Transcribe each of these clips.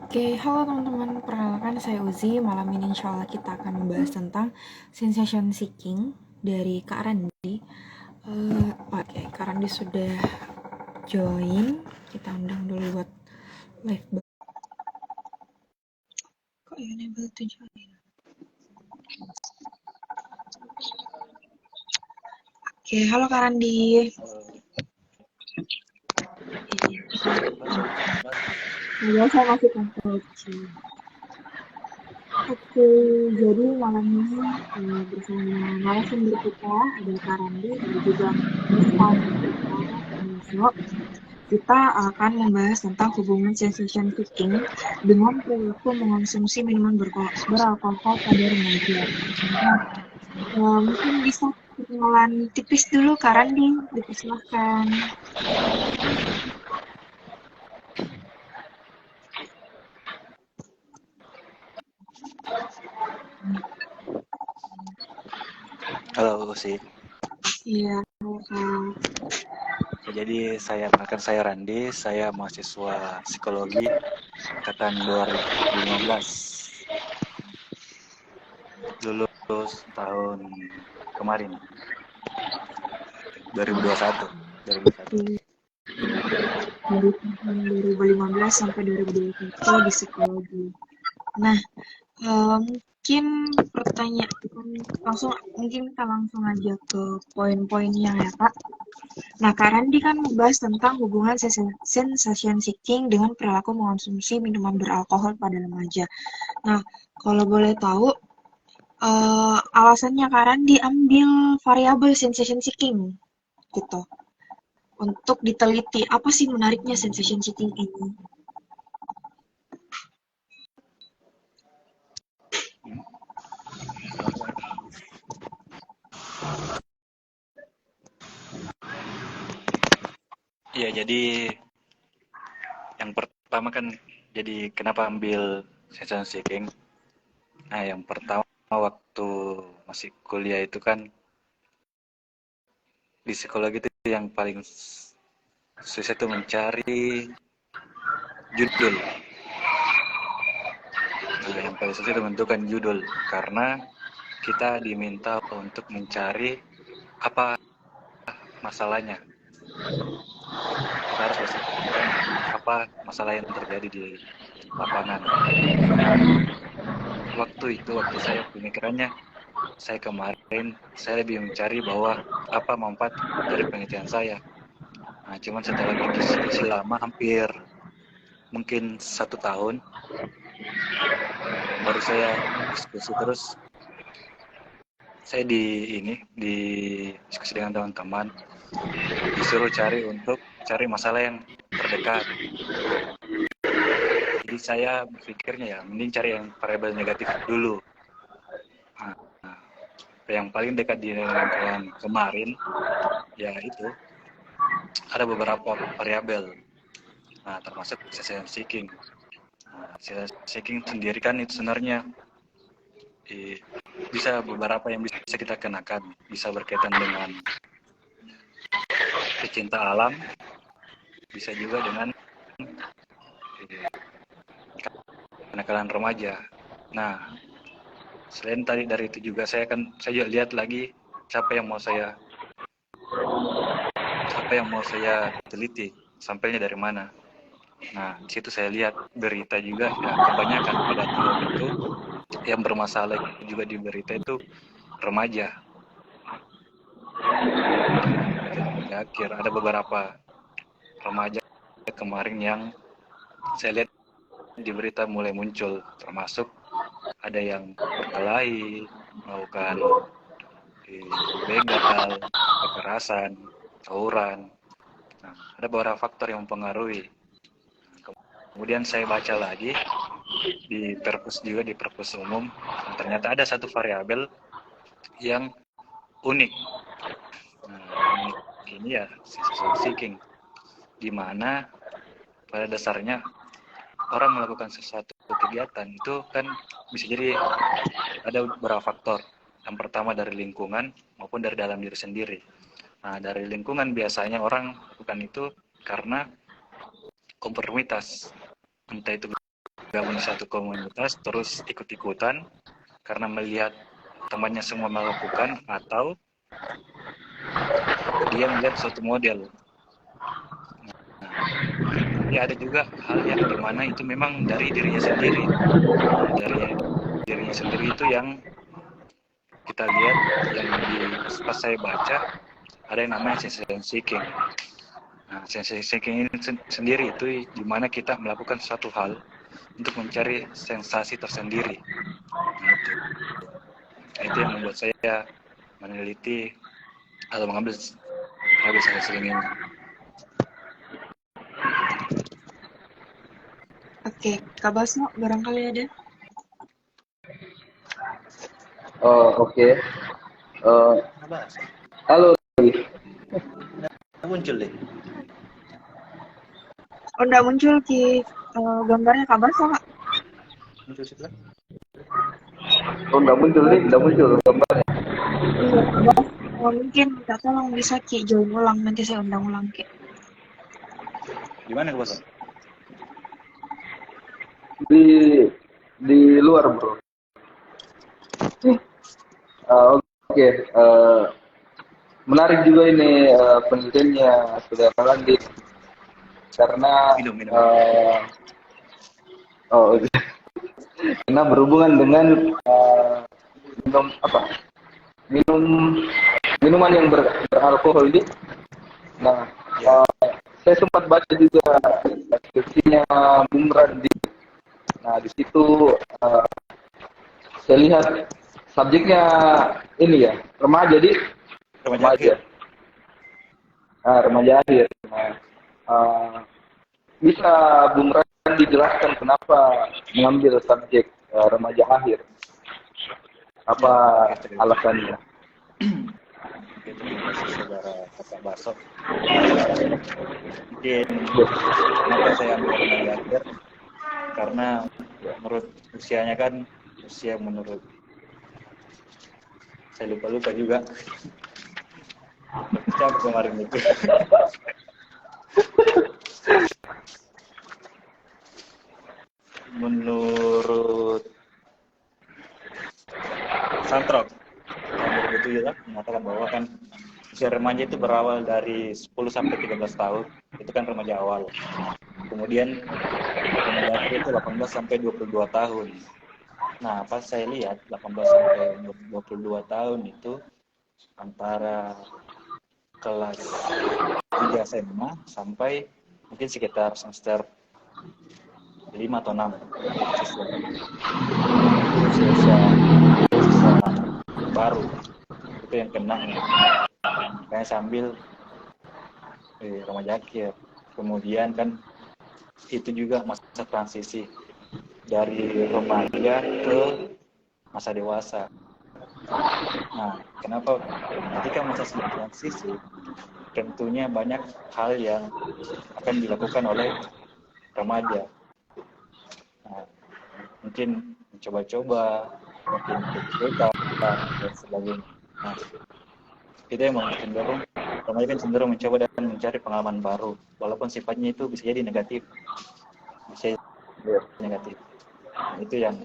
Oke, halo teman-teman, perkenalkan saya Uzi. Malam ini insya Allah kita akan membahas tentang sensation seeking dari Kak Randi. Oke, Kak Randi sudah join. Kita undang dulu buat live. Kok enable to join? Oke, halo Kak Randi. Ya, saya masih konstruksi. Oke, jadi malam ini bersama narasumber kita ada Kak Randi dan juga founder kita, Masuk. Kita akan membahas tentang hubungan sensation seeking dengan perilaku mengonsumsi minuman beralkohol pada remaja. Nah, mungkin bisa perkenalan tipis dulu, Kak Randi, dipersilahkan. Halo Usi. Iya, Kak. Jadi saya Randi, saya mahasiswa psikologi angkatan 2015. Lulus tahun kemarin 2021. Dari tahun 2015 sampai 2021 di psikologi. Nah, mungkin pertanyaan mungkin kita langsung aja ke poin-poinnya ya Kak. Nah, Kak Randi kan membahas tentang hubungan sensation seeking dengan perilaku mengonsumsi minuman beralkohol pada remaja. Nah, kalau boleh tahu, alasannya Kak Randi ambil variabel sensation seeking gitu untuk diteliti apa sih menariknya sensation seeking ini? Iya, jadi yang pertama kan, jadi kenapa ambil sensation seeking? Nah, yang pertama waktu masih kuliah itu kan di psikologi itu yang paling susah itu mencari judul. Nah, yang paling susah itu menentukan judul karena kita diminta untuk mencari apa masalahnya. Kita harus berpikirkan apa masalah yang terjadi di lapangan. Nah, waktu saya pemikirannya, saya kemarin saya lebih mencari bahwa apa manfaat dari penelitian saya. Nah, cuman setelah berdiskusi lama, hampir mungkin 1 tahun, baru saya diskusi terus. Saya di diskusi dengan teman-teman, disuruh cari masalah yang terdekat. Jadi saya berpikirnya ya, mending cari yang variabel negatif dulu. Nah, yang paling dekat di lingkungan kemarin, ya itu, ada beberapa variabel. Nah, termasuk sensation seeking. Nah, sensation seeking sendiri kan itu sebenarnya bisa beberapa yang bisa kita kenakan. Bisa berkaitan dengan pecinta alam, bisa juga dengan kenakalan remaja. Nah, selain tadi dari itu juga saya juga lihat lagi siapa yang mau saya teliti, sampelnya dari mana. Nah, di situ saya lihat berita juga, ya kebanyakan pada tahun itu yang bermasalah juga di berita itu remaja. Di akhir ada beberapa remaja kemarin yang saya lihat di berita mulai muncul, termasuk ada yang berkelahi, melakukan begal, kekerasan, tawuran. Nah, ada beberapa faktor yang mempengaruhi. Kemudian saya baca lagi di perpus umum, dan ternyata ada satu variabel yang unik. Nah, unik ini ya sensation seeking, di mana pada dasarnya orang melakukan sesuatu kegiatan itu kan bisa jadi ada beberapa faktor. Yang pertama dari lingkungan maupun dari dalam diri sendiri. Nah, dari lingkungan biasanya orang melakukan itu karena konformitas, entah itu bergabung di satu komunitas terus ikut-ikutan karena melihat temannya semua melakukan, atau dia melihat suatu model. Nah, tapi ada juga hal yang dimana itu memang dari dirinya sendiri. Nah, dari dirinya sendiri itu yang kita lihat, yang pas saya baca ada yang namanya sensation seeking. Nah, sensation seeking ini sendiri itu dimana kita melakukan suatu hal untuk mencari sensasi tersendiri. Nah, itu yang membuat saya meneliti atau mengambil sensasi seeking ini. Oke, Kak Basno barangkali ada? Oke. Bahas. Halo. Muncul deh. Oh, nggak muncul Ki gambarnya Kak Basno, Kak? Muncul sebelah. Oh, nggak muncul gambarnya. Iya, Kak Bas. Mungkin minta tolong bisa Ki join ulang, nanti saya undang ulang Ki. Gimana Kak Bos? Di luar, bro. Oke. Menarik juga ini penelitiannya Saudara Landi, karena Minum. karena berhubungan dengan minuman yang beralkohol ini. Nah, saya sempat baca juga deskripsinya Bung Randi. Nah, di situ saya lihat subjeknya ini ya, remaja. Remaja akhir. Nah, bisa Bung Randi dijelaskan kenapa mengambil subjek remaja akhir? Apa alasannya? Oke, terima kasih Saudara Kakak Baso. Mungkin kenapa saya ambil remaja akhir? Karena menurut usianya kan, usia menurut saya lupa juga. Capek kemarin itu. Menurut Santrok tahun 2007 mengatakan bahwa kan usia remaja itu berawal dari 10 sampai 13 tahun. Itu kan remaja awal. Kemudian remaja akhir itu 18 sampai 22 tahun. Nah, pas saya lihat 18 sampai 22 tahun itu antara kelas 3 SMA sampai mungkin sekitar semester 5 atau 6 siswa. Siswa baru itu yang kena nih. Makanya sambil remaja akhir. Kemudian kan itu juga masa transisi dari remaja ke masa dewasa. Nah, kenapa ketika masa transisi tentunya banyak hal yang akan dilakukan oleh remaja. Nah, mungkin mencoba-coba, mungkin cerita dan sebagainya. Nah, itu yang cenderung remaja kan cenderung mencoba dan mencari pengalaman baru, walaupun sifatnya itu bisa jadi negatif, bisa jadi negatif. Nah, itu yang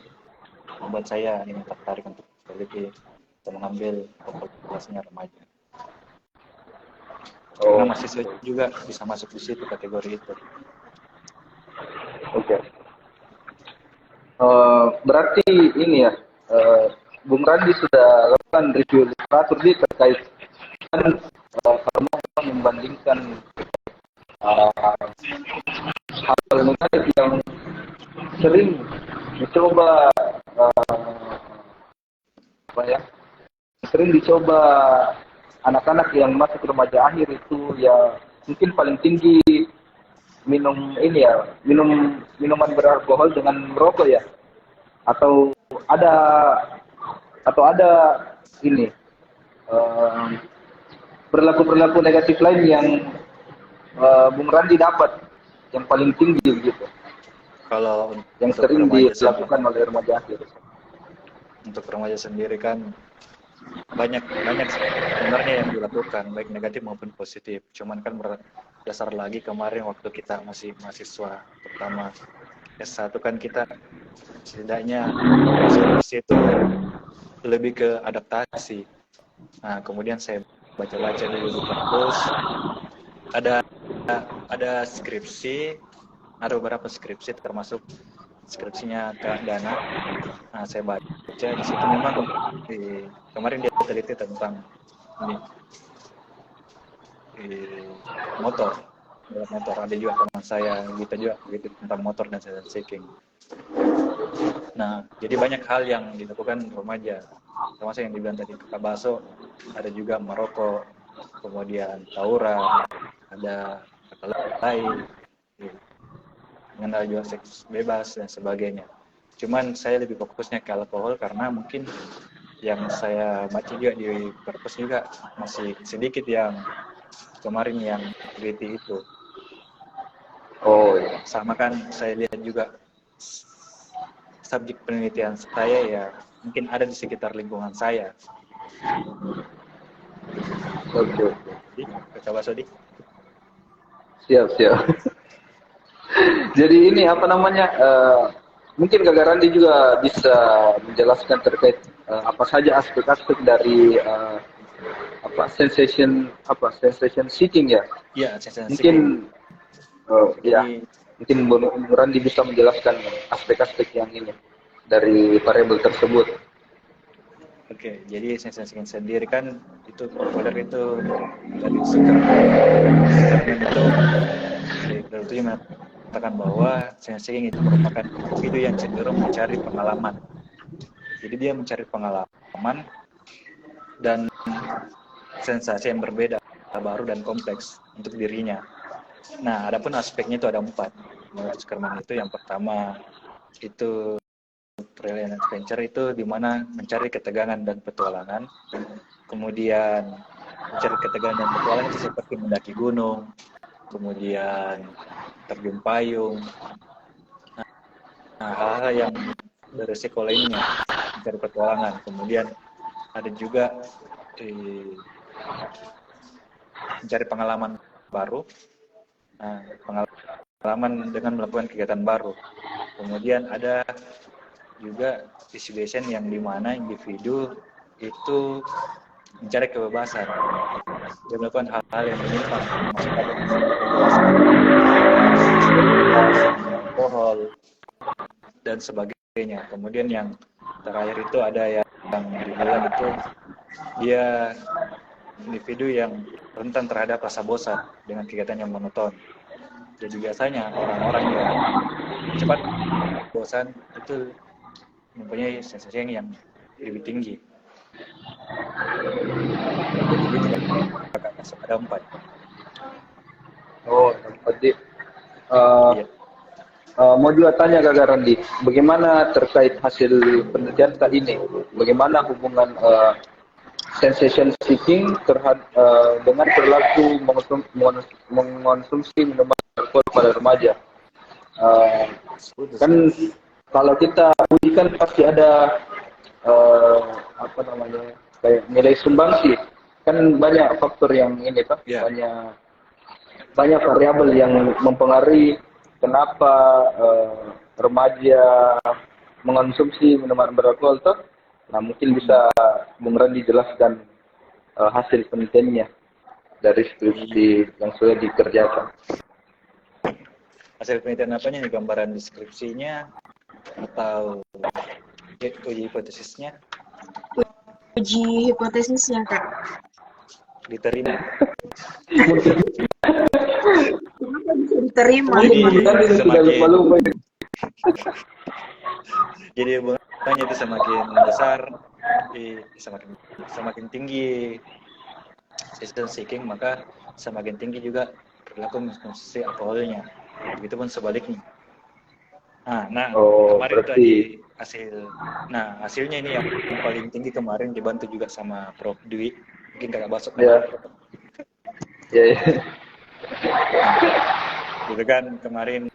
membuat saya ini tertarik untuk meneliti atau mengambil populasinya remaja. Karena mahasiswa juga bisa masuk di situ kategori itu. Oke. Berarti ini ya, Bung Randi sudah lakukan review literatur di terkait dengan kalau membandingkan hal negatif yang sering dicoba sering dicoba anak-anak yang masuk remaja akhir itu ya mungkin paling tinggi minuman beralkohol dengan merokok ya, atau ada ini perilaku negatif lain yang Bung Randi dapat yang paling tinggi gitu, kalau yang sering dilakukan oleh remaja akhir. Untuk remaja sendiri kan banyak sebenarnya yang dilakukan, baik negatif maupun positif. Cuman kan berdasar lagi kemarin waktu kita masih mahasiswa, pertama S1 kan kita setidaknya skripsi itu lebih ke adaptasi. Nah, kemudian saya baca-baca dulu di perpus, ada skripsi, ada beberapa skripsi termasuk skripsinya Kak Dana. Nah, saya baca di situ memang kemarin dia teliti tentang ini motor ada juga teman saya juga tentang motor dan sensation seeking. Nah, jadi banyak hal yang dilakukan remaja, termasuk yang dibilang tadi Kak Baso, ada juga merokok, kemudian tawuran, ada kata lain, mengenal juga seks bebas dan sebagainya. Cuman saya lebih fokusnya ke alkohol karena mungkin yang saya baca juga di perpus juga masih sedikit yang kemarin yang teliti itu. Oh iya. Sama kan saya lihat juga subjek penelitian saya ya mungkin ada di sekitar lingkungan saya. Oke. Kak Basodi? Siap. Jadi ini apa namanya? Mungkin Kak Randi juga bisa menjelaskan terkait apa saja aspek-aspek dari sensation seeking ya. Iya, sensation Mungkin seeking. Mungkin Bung Randi bisa menjelaskan aspek-aspek yang ini dari variabel tersebut. Oke, jadi sensation seeking sendiri kan itu populer itu dari Zuckerman itu mengatakan bahwa sensation seeking itu merupakan individu yang cenderung mencari pengalaman. Jadi dia mencari pengalaman dan sensasi yang berbeda, baru dan kompleks untuk dirinya. Nah, adapun aspeknya itu ada 4. Menurut Zuckerman itu yang pertama itu thrill and adventure itu di mana mencari ketegangan dan petualangan. Kemudian mencari ketegangan dan petualangan itu seperti mendaki gunung, kemudian terjun payung. Nah, hal-hal yang beresiko lainnya mencari petualangan. Kemudian ada juga mencari pengalaman baru. Nah, pengalaman dengan melakukan kegiatan baru. Kemudian ada juga situation yang dimana individu itu mencari kebebasan. Dia melakukan hal-hal yang menyimpang, masuk pada alkohol dan sebagainya. Kemudian yang terakhir itu ada yang dibilang itu dia individu yang rentan terhadap rasa bosan dengan kegiatan yang monoton. Jadi biasanya orang-orang yang cepat bosan itu mempunyai sensasi yang lebih tinggi. Jadi itu ada 4. Oh, berarti Iya. mau juga tanya Kak Randi, bagaimana terkait hasil penelitian kali ini? Bagaimana hubungan sensation seeking dengan perilaku mengonsumsi minuman alkohol pada remaja? Kan kalau kita ujikan pasti ada kayak nilai sumbangsi. Kan banyak faktor yang ini Pak, banyak variabel yang mempengaruhi kenapa remaja mengonsumsi minuman beralkohol tuh. Nah, mungkin bisa Bung Randi jelaskan hasil penelitiannya dari skripsi yang sudah dikerjakan. Hasil penelitian apanya nih, gambaran deskripsinya atau uji hipotesisnya? Uji hipotesisnya, Kak. Diterima. Kenapa bisa diterima? Jadi bunganya itu semakin besar, semakin tinggi sensation seeking, maka semakin tinggi juga perilaku mengkonsumsi alkoholnya. Begitupun sebaliknya. Nah, kemarin berarti itu hasilnya ini yang paling tinggi kemarin, dibantu juga sama Prof. Dwi. Mungkin Kakak Basok. Ya. Gitu kan kemarin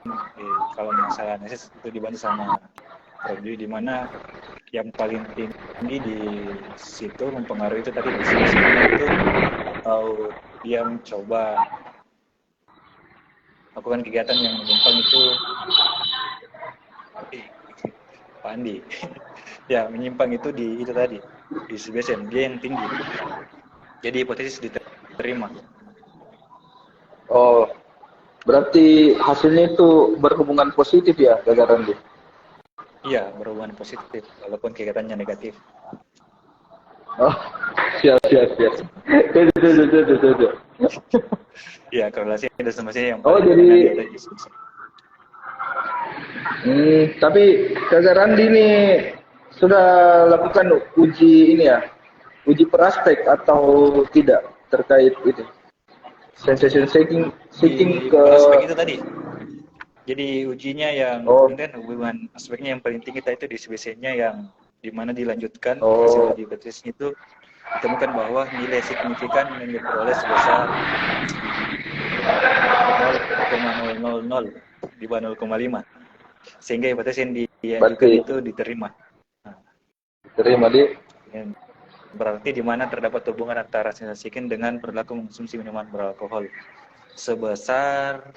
kalau masalah analisis itu dibantu sama Prof. Dwi, di mana yang paling tinggi di situ mempengaruhi itu tadi itu atau dia mencoba melakukan kegiatan yang menyimpang itu Pak Andi. Ya, menyimpang itu di itu tadi, di distribution dia yang tinggi. Jadi hipotesis diterima. Oh, berarti hasilnya itu berhubungan positif ya, Kak Randi? Iya, berhubungan positif walaupun kegiatannya negatif. Oh, siap. Tuh. Iya, korelasi ada sama yang Oh, paling jadi dominan di distribution. Tapi Kak Randi ini sudah lakukan uji ini ya, uji praktek atau tidak terkait itu? Sensation seeking Di ke aspek itu tadi. Jadi ujinya yang oh kemudian hubungan aspeknya yang paling tinggi itu di distribution-nya yang dimana dilanjutkan hasil oh uji hipotesisnya itu ditemukan bahwa nilai signifikan yang diperoleh sebesar 0,000 di bawah 0,5 sehingga hipotesis yang diajukan berarti itu diterima. Nah, terima di berarti di mana terdapat hubungan antara sensasi dengan perilaku mengonsumsi minuman beralkohol sebesar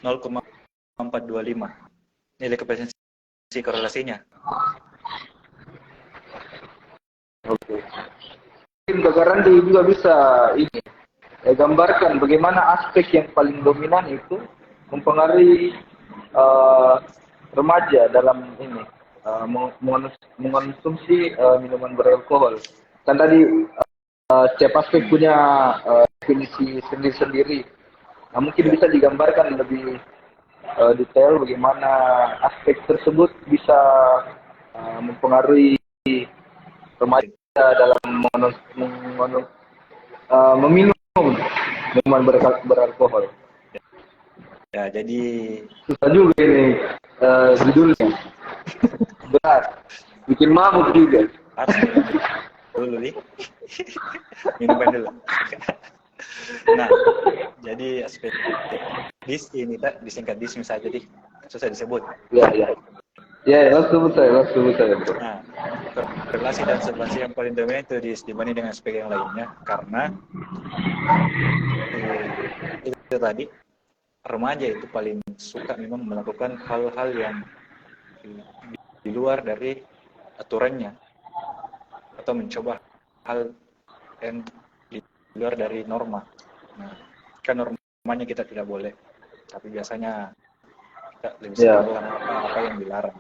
0,425 nilai koefisiensi korelasinya. Oke. Mungkin Kak Randi juga bisa ini gambarkan bagaimana aspek yang paling dominan itu mempengaruhi remaja dalam ini mengonsumsi minuman beralkohol. Kan tadi setiap aspek punya definisi sendiri-sendiri. Nah, mungkin Ya. bisa digambarkan lebih detail bagaimana aspek tersebut bisa mempengaruhi remaja dalam meminum minuman beralkohol. Ya, jadi Susah juga ini judulnya. Berat. Bikin mabuk juga. harus minum dulu nih. Minumkan dulu. Nah, jadi aspek ini disingkat dismiss saja jadi susah disebut. Ya. Ya, langsung saya. Nah, relasi dan substansi yang paling dominan itu dibanding dengan aspek yang lainnya karena itu tadi remaja itu paling suka memang melakukan hal-hal yang di luar dari aturannya atau mencoba hal yang di luar dari norma. Nah, kan normanya kita tidak boleh, tapi biasanya kita lebih suka melakukan apa yang dilarang.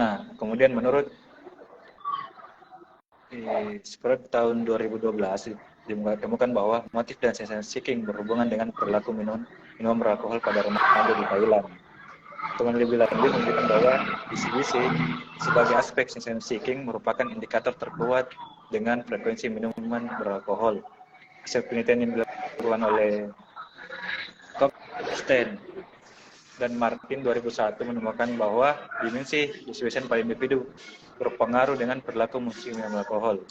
Nah, kemudian menurut seperti tahun 2012 ditemukan bahwa motif dan sensation seeking berhubungan dengan perilaku minum beralkohol pada remaja di Thailand. Teman lebih lanjut menunjukkan bahwa distribusi sebagai aspek sensation seeking merupakan indikator terkuat dengan frekuensi minuman beralkohol. Hasil penelitian yang dilakukan oleh Kopstein dan Martin 2001 menemukan bahwa dimensi distribution pada individu berpengaruh dengan perilaku mengonsumsi minuman alkohol.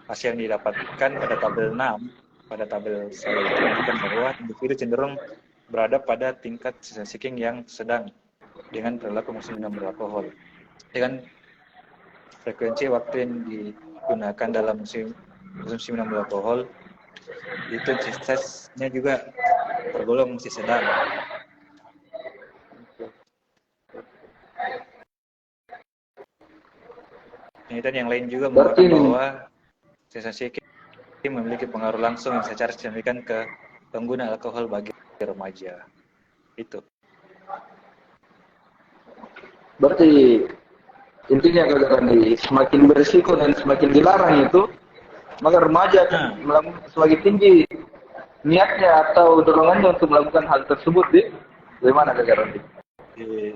Hasil yang didapatkan pada tabel 6, pada tabel saya itu menunjukkan bahwa individu cenderung berada pada tingkat sensation seeking yang sedang dengan perilaku mengonsumsi minuman beralkohol. Dengan frekuensi waktu yang digunakan dalam konsumsi minuman beralkohol itu intensitasnya juga tergolong masih sedang. Penelitian yang lain juga mengatakan bahwa sensasi memiliki pengaruh langsung yang secara signifikan ke pengguna alkohol bagi remaja. Itu. Berarti intinya katakan semakin berisiko dan semakin dilarang itu, maka remaja akan melakukan semakin tinggi niatnya atau dorongannya untuk melakukan hal tersebut. Bagaimana katakan?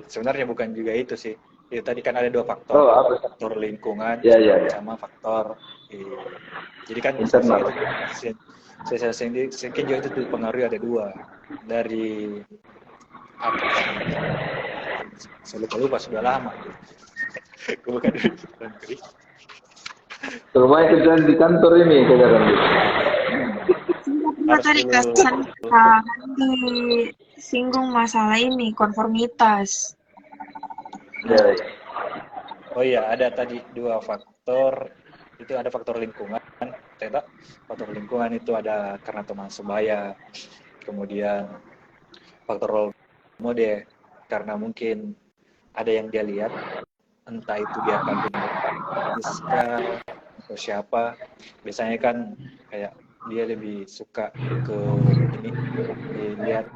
Sebenarnya bukan juga itu sih. Tadi kan ada dua faktor, faktor lingkungan sama faktor. Jadi kan sensasi juga itu dipengaruhi ada dua dari apa? Saya lupa sudah lama. Bukan dari negeri. Rumahnya kerjaan di kantor ini kejadian. Tadi kesan disinggung masalah ini konformitas. Oh iya, ada tadi dua faktor. Itu ada faktor lingkungan. Ternyata faktor lingkungan itu ada karena teman sebaya. Kemudian faktor role model karena mungkin ada yang dia lihat, entah itu dia kagum Rizka atau siapa. Biasanya kan kayak dia lebih suka ke ini, dilihat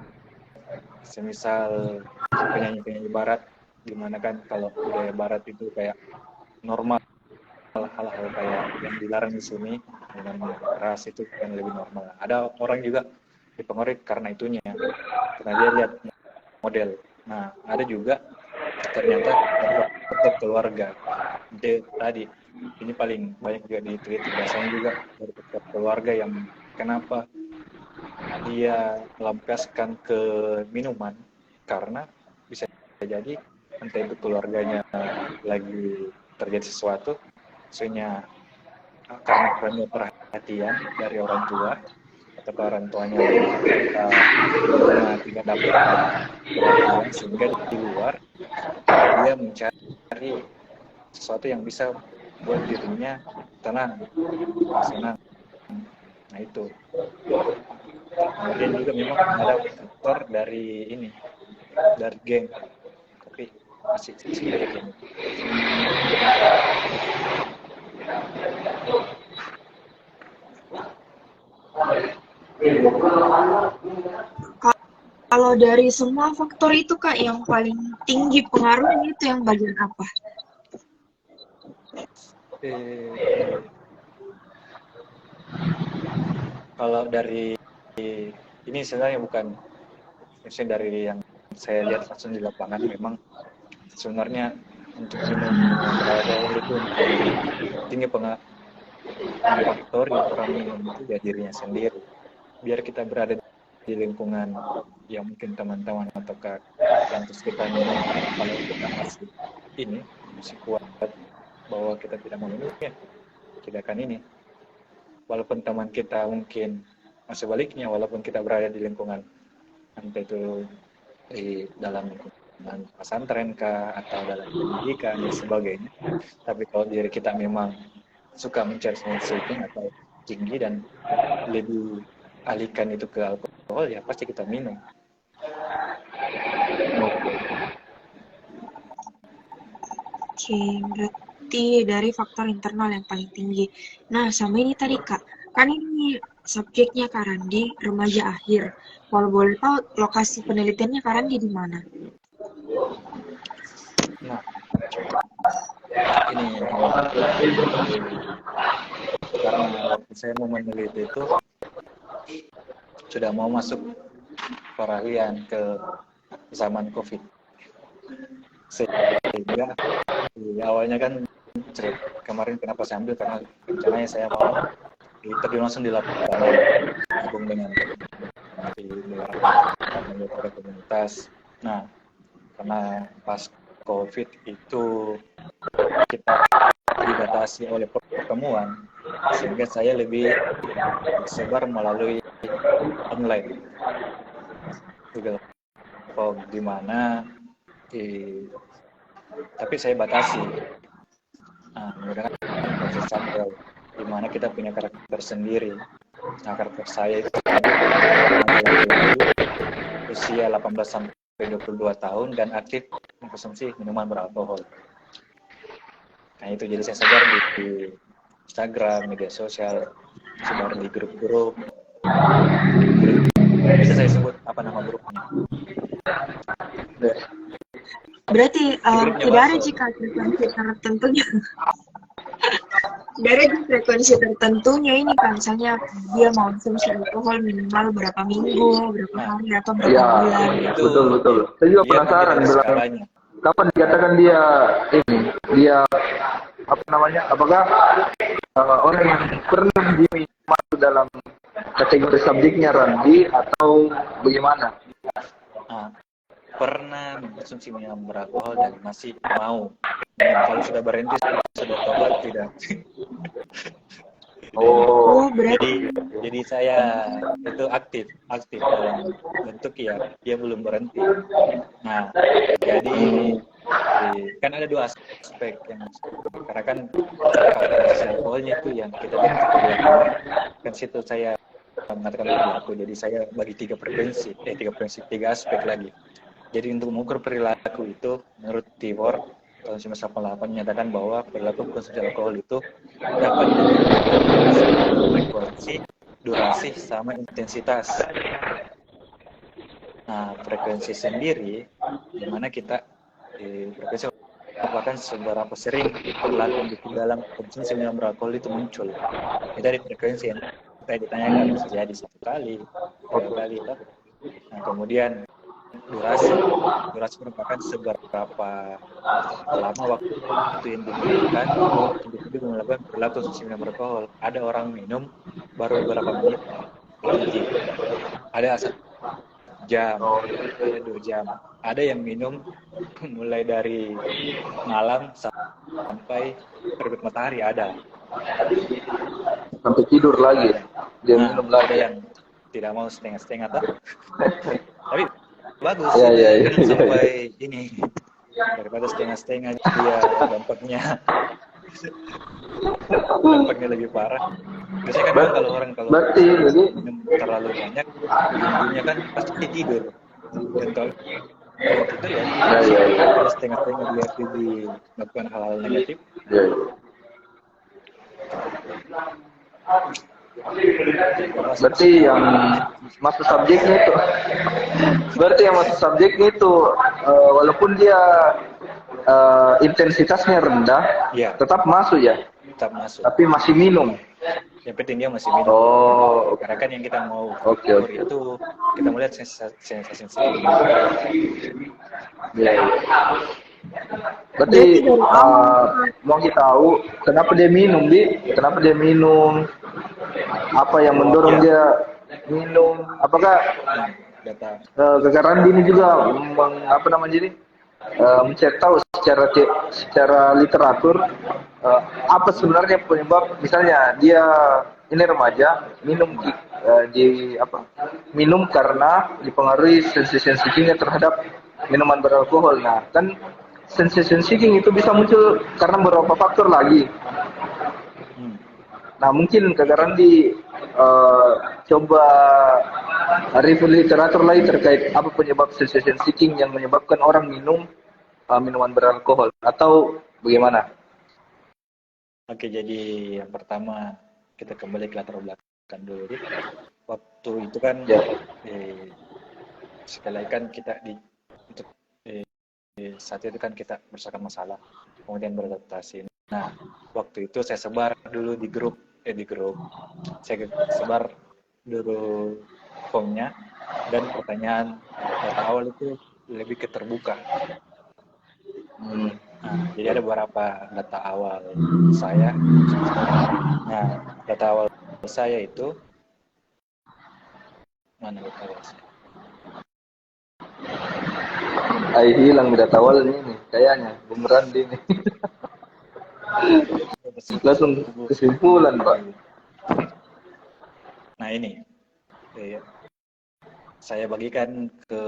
semisal penyanyi-penyanyi barat, dimana kan kalau budaya barat itu kayak normal, hal-hal kayak yang dilarang di sini dengan keras itu kan lebih normal. Ada orang juga dipengaruhi karena itunya, karena dia lihat model. Nah, ada juga ternyata faktor keluarga. Jadi tadi ini paling banyak juga diteliti, biasanya juga dari faktor keluarga yang kenapa dia melampiaskan ke minuman, karena bisa jadi entah itu keluarganya lagi terjadi sesuatu, maksudnya karena kurangnya perhatian dari orang tua atau orang tuanya tidak dapat perhatian, sehingga di luar dia mencari sesuatu yang bisa buat dirinya tenang, senang. Nah itu. Kemudian juga memang ada faktor dari ini, dari geng, tapi masih sedikit ini. Kalau dari semua faktor itu Kak, yang paling tinggi pengaruhnya itu yang bagian apa? Kalau dari ini sebenarnya bukan, misalnya dari yang saya lihat langsung di lapangan, memang sebenarnya untuk minum beralkohol itu tinggi faktor yang orang minum itu ya dirinya sendiri. Biar kita berada di lingkungan yang mungkin teman-teman atau kampus kita minum, kalau kita masih kuat bahwa kita tidak mau minum, ya kita akan ini. Walaupun teman kita mungkin sebaliknya, walaupun kita berada di lingkungan entah itu di dalam lingkungan pesantren kah atau dalam pendidikan dan sebagainya, tapi kalau diri kita memang suka mencari sesuatu atau tinggi dan lebih alihkan itu ke alkohol, ya pasti kita minum. Oke, berarti dari faktor internal yang paling tinggi. Nah, sama ini tadi Kak, kan ini subjeknya Kak Randi, remaja akhir. Kalau boleh tahu lokasi penelitiannya Kak Randi di mana? Nah, ini karena waktu saya mau meneliti itu sudah mau masuk peralihan ke zaman COVID, sehingga awalnya kan kemarin kenapa saya ambil, karena rencananya saya mau terjun langsung di lapangan, gabung dengan anggota komunitas. Nah, karena pas COVID itu kita dibatasi oleh pertemuan, sehingga saya lebih sebar melalui online, Google Form, di mana tapi saya batasi menggunakan proses sampel, di mana kita punya karakter sendiri. Nah, karakter saya itu usia 18 sampai 22 tahun dan aktif mengkonsumsi minuman beralkohol. Nah, itu jadi saya sebar di Instagram, media sosial, sebar di grup-grup. Bisa saya sebut apa nama grupnya? Berarti tidak ada jika frekuensi tertentunya. Dari frekuensi tertentunya ini kan, misalnya dia mau konsumsi alkohol minimal berapa minggu, berapa hari, atau berapa bulan. Betul. Saya juga penasaran bilang kapan dikatakan dia apakah orang yang pernah masuk dalam kategori subjeknya Randi atau bagaimana? Pernah mengkonsumsi minuman beralkohol dan masih mau. Kalau sudah berhenti, sudah tobat tidak. Jadi saya itu aktif dalam bentuk ya dia belum berhenti. Nah, jadi kan ada dua aspek yang, karena kan alkoholnya itu yang kita lihat kan situ saya mengatakan berlaku. Jadi saya bagi tiga aspek lagi. Jadi untuk mengukur perilaku itu, menurut Tibor tahun 1988 menyatakan bahwa perilaku konsumsi alkohol itu dapat ditentukan frekuensi, durasi, sama intensitas. Nah, frekuensi sendiri, di mana kita frekuensi merupakan seberapa sering perilaku di dalam konsumsi minuman beralkohol itu muncul. Itu dari frekuensi yang saya ditanyakan, bisa jadi 1 kali, 2 kali. Nah, kemudian durasi merupakan seberapa lama waktu yang digunakan untuk melakukan perilaku konsumsi minuman beralkohol. Ada orang minum baru beberapa menit berhenti, ada 1 jam, ada 2 jam, ada yang minum mulai dari malam sampai terbit matahari, ada sampai tidur lagi dia minum lagi. Ada yang tidak mau setengah-setengah tapi bagus ya. Sampai ini daripada setengah-setengah dia dampaknya lebih parah. Biasanya kan kalau orang minum terlalu banyak, ujung-ujungnya kan pasti tidur. Dan kalau tidur ya setengah-setengah dia melakukan hal-hal negatif. Berarti yang masuk subjeknya itu walaupun dia intensitasnya rendah, tetap masuk ya. Tetap masuk. Tapi masih minum. Yang penting dia masih minum. Karena kan yang kita mau ukur itu kita melihat sensasi. Iya. Berarti mau kita tahu kenapa dia minum, Kenapa dia minum? Apa yang mendorong dia minum? Apakah Kakak Randi ini juga mencari tahu secara literatur apa sebenarnya penyebab, misalnya dia ini remaja minum minum karena dipengaruhi sensation seeking terhadap minuman beralkohol. Nah, kan sensation seeking itu bisa muncul karena beberapa faktor lagi. Nah, mungkin Kakak Randi coba review literatur lain terkait apa penyebab sensation seeking yang menyebabkan orang minum minuman beralkohol, atau bagaimana? Oke, jadi yang pertama kita kembali ke latar belakang dulu. Waktu itu kan sekali lagi kan kita saat itu kan kita merasakan masalah, kemudian beradaptasi. Nah, waktu itu saya sebar dulu di grup, saya sebar dulu formnya, dan pertanyaan awal itu lebih ke terbuka. Nah, jadi ada beberapa data awal saya. Nah, data awal saya itu mana data awal saya? Hilang data awalnya nih, kayaknya bumerang ini. Langsung kesimpulan, Pak. Nah, ini saya bagikan ke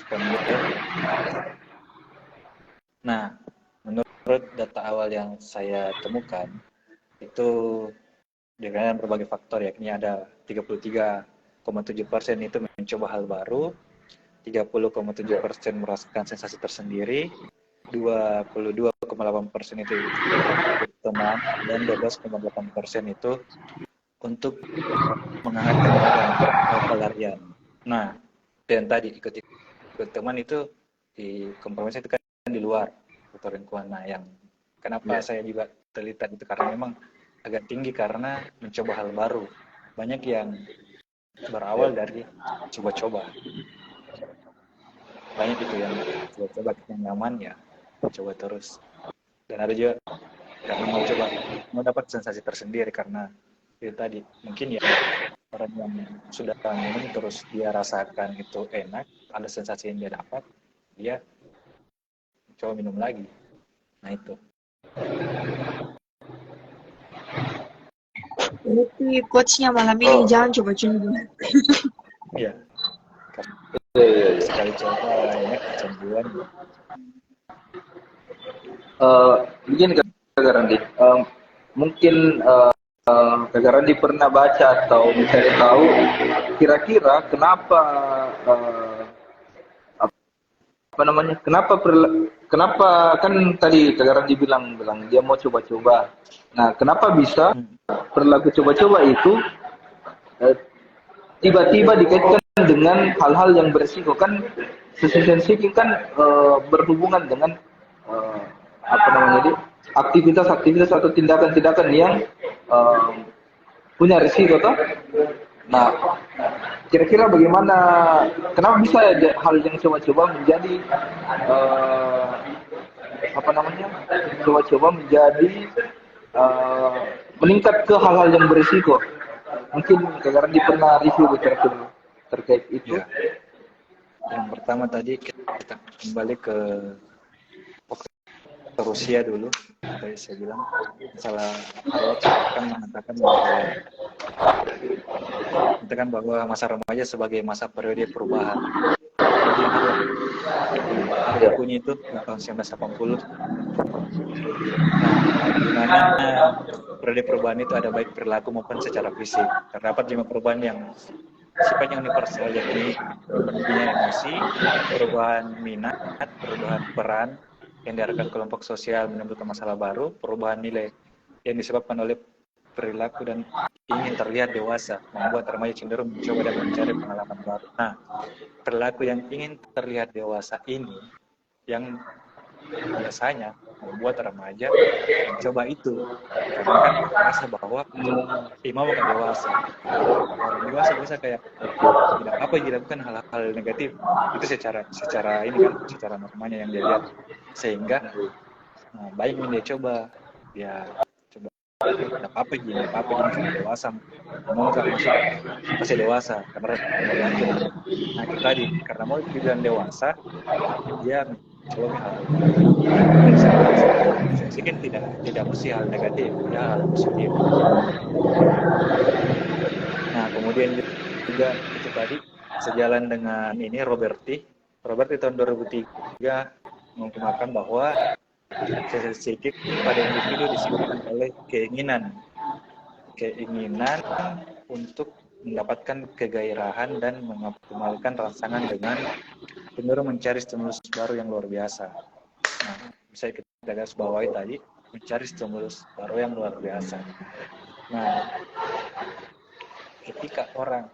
penelitian. Nah, menurut data awal yang saya temukan itu dengan berbagai faktor, yakni ada 33,7% itu mencoba hal baru, 30,7% merasakan sensasi tersendiri, 22,8% itu teman, dan 12,8% itu untuk menghangatkan pelarian. Nah, dan tadi ikut teman itu di kompromi itu kan di luar faktor lingkungan. Nah, yang kenapa saya juga terlibat itu karena memang agak tinggi karena mencoba hal baru. Banyak yang berawal dari coba-coba. Banyak itu yang coba-coba, yang nyaman ya coba terus. Dan ada juga karena mau dapat sensasi tersendiri, karena itu tadi mungkin ya orang yang sudah minum terus dia rasakan itu enak, ada sensasi yang dia dapat, dia coba minum lagi. Nah, itu. Berarti coachnya malam ini jangan coba-coba. Iya. Sekali coba enak, kecanduan. Begini Kakak Randi, mungkin Kakak Randi pernah baca atau mencari tahu kira-kira kenapa apa namanya? Kenapa kan tadi Kak dibilang dia mau coba-coba. Nah, kenapa bisa perilaku coba-coba itu eh, tiba-tiba dikaitkan dengan hal-hal yang berisiko? Kan decision seeking kan berhubungan dengan eh, apa namanya itu aktivitas-aktivitas atau tindakan-tindakan yang eh, punya risiko toh. Nah, kira-kira bagaimana? Kenapa bisa hal yang coba-coba menjadi eh, apa namanya? Coba-coba menjadi eh, meningkat ke hal-hal yang berisiko. Mungkin Kak pernah review literatur terkait itu. Ya. Yang pertama tadi kita kembali ke Rusia dulu. Tadi saya bilang masalah Harlot akan mengatakan bahwa masa remaja sebagai masa periode perubahan. Jadi ada bunyi itu tahun 1980. Nah, periode perubahan itu ada baik perilaku maupun secara fisik. Terdapat 5 perubahan yang sifatnya universal, yakni pentingnya emosi, perubahan minat, perubahan peran yang diarahkan kelompok sosial menimbulkan masalah baru, perubahan nilai yang disebabkan oleh perilaku dan ingin terlihat dewasa, membuat remaja cenderung mencoba dan mencari pengalaman baru. Nah, perilaku yang ingin terlihat dewasa ini yang biasanya membuat remaja mencoba itu, karena kan merasa bahwa mau bukan dewasa. Orang dewasa bisa kayak tidak apa yang dilakukan hal-hal negatif itu secara ini kan, secara normalnya yang dia lihat, sehingga baik yang dia coba, dia coba tidak apa gini sudah dewasa, mau nggak masih dewasa karena tergantung. Nah itu tadi karena mau dibilang dewasa, dia mencoba hal negatif. Saya kan tidak mesti hal negatif, ya hal positif. Nah kemudian juga itu tadi sejalan dengan ini Robert tahun 2003 mengungkapkan bahwa sedikit pada individu disebabkan oleh keinginan untuk mendapatkan kegairahan dan mengoptimalkan rangsangan dengan cenderung mencari stimulus baru yang luar biasa. Nah, bisa kita garis bawahi tadi, mencari stimulus baru yang luar biasa. Nah, ketika orang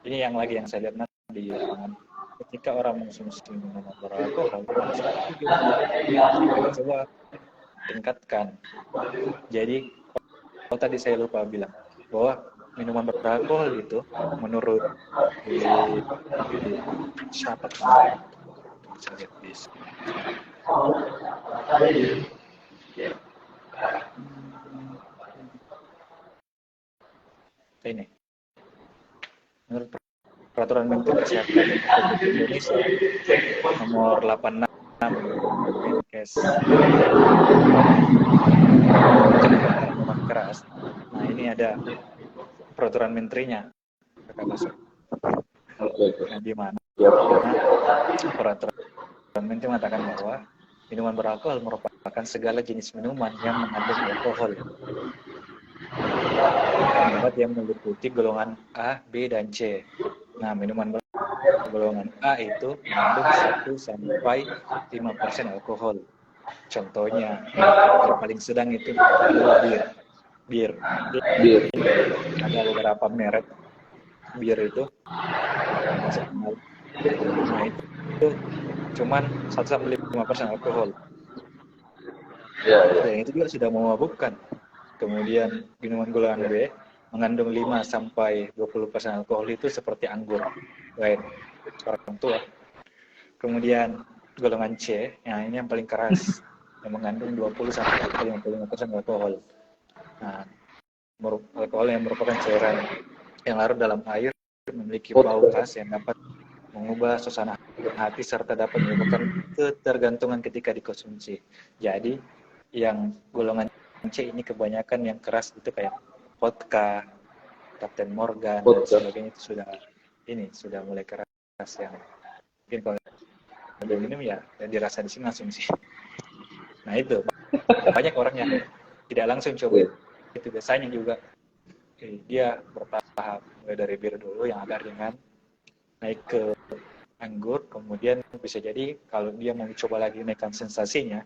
ini yang saya lihat di lapangan, ketika orang mengonsumsi minuman beralkohol, kita coba tingkatkan. Jadi, kalau tadi saya lupa bilang bahwa minuman beralkohol itu menurut siapa saya lihat di ini menurut Peraturan Menteri Kesehatan Republik Indonesia nomor 86 Menkes minuman keras. Nah ini ada peraturan menterinya, Kakak masuk. Nah di mana peraturan menteri mengatakan bahwa minuman beralkohol merupakan segala jenis minuman yang mengandung alkohol. Obat yang meliputi golongan A, B, dan C. Nah, minuman golongan A itu mengandung 1-5% alkohol. Contohnya, yang paling sedang itu adalah bir. Ada beberapa merek bir itu. Nah, itu cuman 1-5% alkohol. Dan itu juga sudah memabukkan. Kemudian minuman golongan B mengandung 5-20% alkohol itu seperti anggur, wine, orang tua. Kemudian golongan C, ini yang paling keras, yang mengandung 20-55% alkohol. Nah, alkohol yang merupakan cairan yang larut dalam air, memiliki bau khas yang dapat mengubah suasana hati serta dapat menyebabkan ketergantungan ketika dikonsumsi. Jadi, yang golongan C ini kebanyakan yang keras itu kayak vodka, Captain Morgan dan sebagainya itu sudah mulai keras yang mungkin kalau udah minum ya dirasa di sini langsung sih. Nah itu banyak orang yang tidak langsung coba itu biasanya juga dia bertahap mulai dari bir dulu yang agak ringan naik ke anggur, kemudian bisa jadi kalau dia mau coba lagi naikkan sensasinya,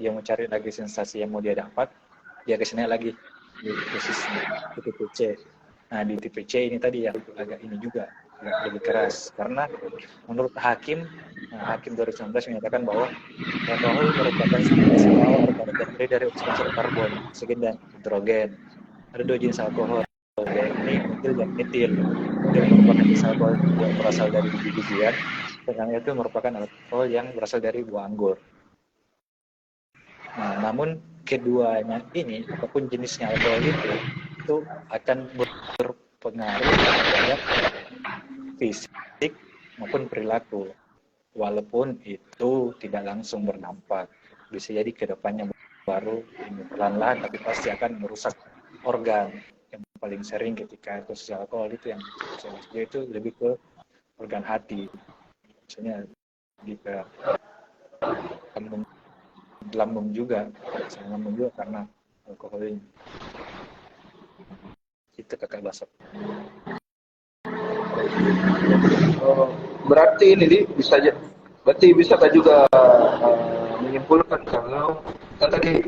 dia mau cari lagi sensasi yang mau dia dapat, dia kesini lagi di posisi di TPC. Nah di TPC ini tadi yang agak ini juga lebih keras, karena menurut hakim 2019 menyatakan bahwa alkohol merupakan senyawa organik yang terdiri dari unsur-unsur karbon, oksigen, dan hidrogen. Ada 2 jenis alkohol, yakni etil dan metil. Etil merupakan jenis alkohol yang berasal dari biji-bijian, sedangkan itu merupakan alkohol yang berasal dari buah anggur. Nah, namun keduanya ini, apapun jenisnya alkohol itu akan berpengaruh terhadap fisik maupun perilaku. Walaupun itu tidak langsung berdampak, bisa jadi kedepannya baru ini perlahan-lahan, tapi pasti akan merusak organ. Yang paling sering ketika konsumsi alkohol itu yang saya maksudnya itu lebih ke organ hati, misalnya di lambung juga karena alkohol ini. Itu kakak Basok. Berarti ini bisa juga menyimpulkan kalau kan tadi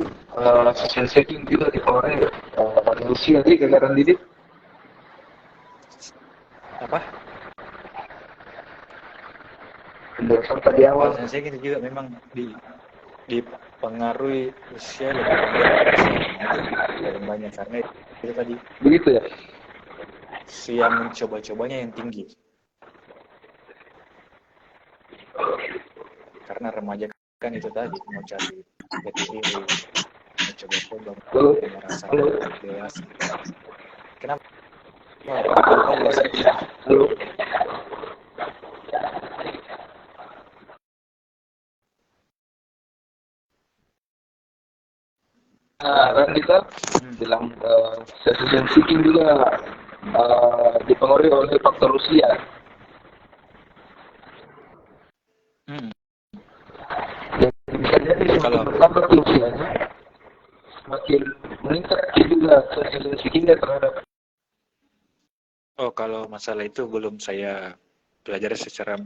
social setting juga dipengaruhi manusia di kendaraan didik. Apa? Penjelasan tadi awal. Saya gini juga memang dipengaruhi usia lebih banyak karena itu tadi. Begitu ya. Yang mencoba-cobanya yang tinggi. Karena remaja kan itu tadi mau cari jati diri, mau coba-coba, merasa dewasa. Kenapa? Halo. Kan kita bilang decision seeking juga dipengaruhi oleh faktor usia. Jadi bisa jadi semakin bertambah usianya, semakin meningkat juga decision seekingnya terhadap. Oh, kalau masalah itu belum saya pelajari secara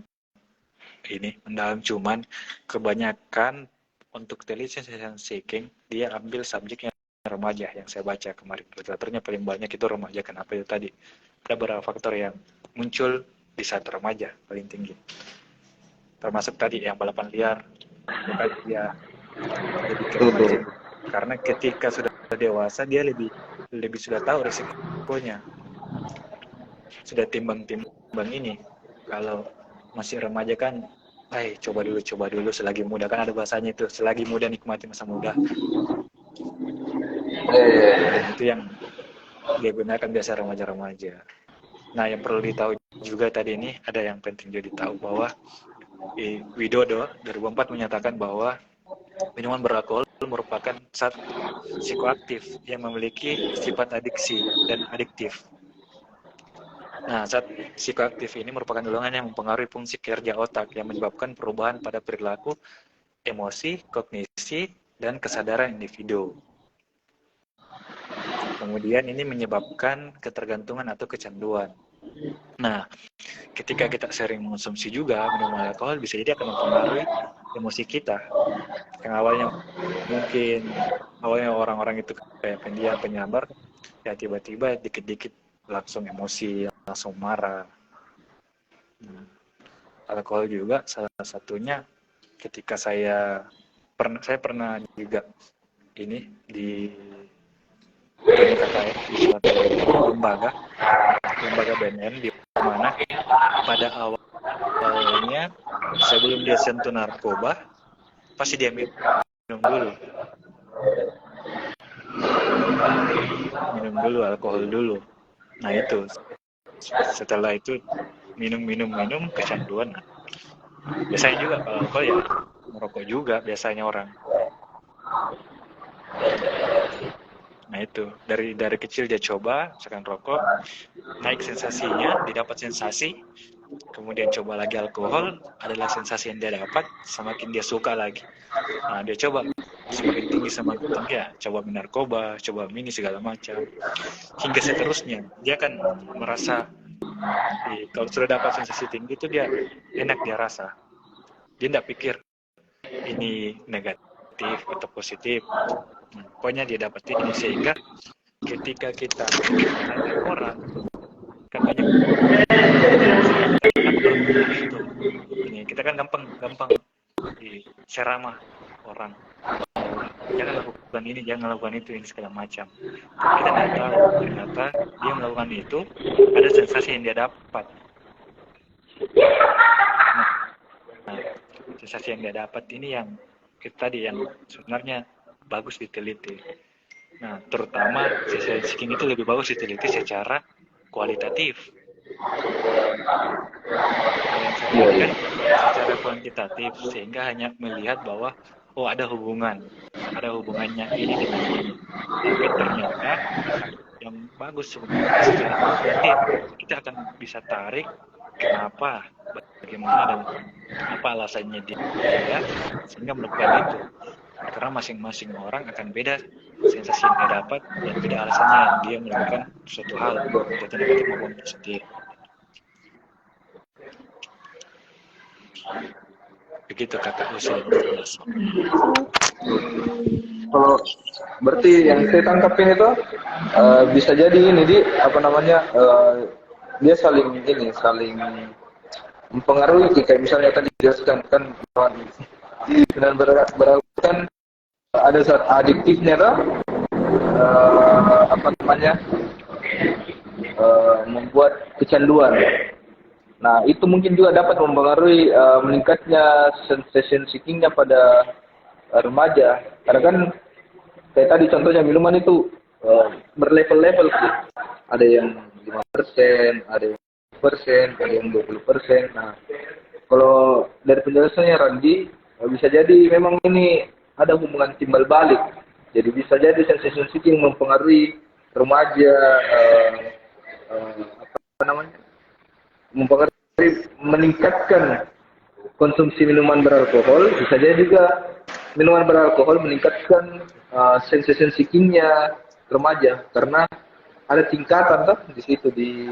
ini mendalam, cuman kebanyakan untuk decision seeking dia ambil subjeknya remaja yang saya baca kemarin. Literaturnya paling banyak itu remaja. Kenapa itu tadi? Ada beberapa faktor yang muncul di saat remaja paling tinggi. Termasuk tadi yang balapan liar, bukan dia lebih ke remaja. Karena ketika sudah dewasa dia lebih sudah tahu risikonya. Sudah timbang ini. Kalau masih remaja kan, coba dulu selagi muda, kan ada bahasanya itu, selagi muda nikmati masa muda. Itu yang dia gunakan biasa remaja-remaja. Nah, yang perlu ditahu juga tadi ini ada yang penting juga ditahu bahwa Widodo 2004 menyatakan bahwa minuman beralkohol merupakan zat psikoaktif yang memiliki sifat adiksi dan adiktif. Nah, zat psikoaktif ini merupakan golongan yang mempengaruhi fungsi kerja otak yang menyebabkan perubahan pada perilaku, emosi, kognisi, dan kesadaran individu. Kemudian ini menyebabkan ketergantungan atau kecanduan. Nah, ketika kita sering mengonsumsi juga minuman alkohol, bisa jadi akan mempengaruhi emosi kita. Yang awalnya orang-orang itu kayak pendiam, penyabar, ya tiba-tiba dikit-dikit langsung emosi, langsung marah. Alkohol juga salah satunya ketika saya pernah juga ini di KKN di suatu lembaga BNN di mana pada awalnya sebelum dia sentuh narkoba pasti dia minum dulu alkohol dulu. Nah itu setelah itu minum kecanduan. Biasanya juga kalau alkohol ya merokok juga biasanya orang. Nah itu dari kecil dia coba misalkan rokok, naik sensasinya, didapat sensasi, kemudian coba lagi alkohol, adalah sensasi yang dia dapat, semakin dia suka lagi. Nah dia coba semakin tinggi ya, coba narkoba, coba mini segala macam, hingga seterusnya dia akan merasa Kalau sudah dapat sensasi tinggi itu dia enak, dia rasa. Dia tidak pikir ini negatif atau positif. Pokoknya dia dapat ini, sehingga ketika kita menghadapi orang kan banyak itu. Ini kita kan gampang diceramah orang. Jangan lakukan ini, jangan lakukan itu, ini segala macam. Kita tidak tahu ternyata dia melakukan itu ada sensasi yang dia dapat. Nah, sensasi yang dia dapat ini yang tadi yang sebenarnya bagus diteliti. Nah, terutama sensasi seeking itu lebih bagus diteliti secara kualitatif. Yang kan secara kuantitatif, sehingga hanya melihat bahwa ada hubungannya ini dengan ini. Tapi ternyata yang bagus sebenarnya secara kualitatif, kita akan bisa tarik kenapa, bagaimana, dan apa alasannya dia sehingga melakukan itu. Karena masing-masing orang akan beda sensasi yang dia dapat dan beda alasannya dia melakukan suatu hal, yaitu negatif maupun positif. Begitu Kakak Husein. Kalau berarti yang saya tangkapin itu bisa jadi ini dia saling mempengaruhi. Kayak misalnya tadi dijelaskan kan dengan berlaku kan ada zat adiktifnya tuh membuat kecanduan. Nah, itu mungkin juga dapat mempengaruhi meningkatnya sensation seekingnya pada remaja. Karena kan kayak tadi contohnya minuman itu berlevel-level sih. Ada yang 5%, ada yang 10%, ada yang 20%. Nah, kalau dari penjelasannya Randi, bisa jadi memang ini ada hubungan timbal balik. Jadi bisa jadi sensation seeking mempengaruhi remaja, meningkatkan konsumsi minuman beralkohol. Bisa jadi juga minuman beralkohol meningkatkan sensation seekingnya remaja, karena ada tingkatan kan di situ di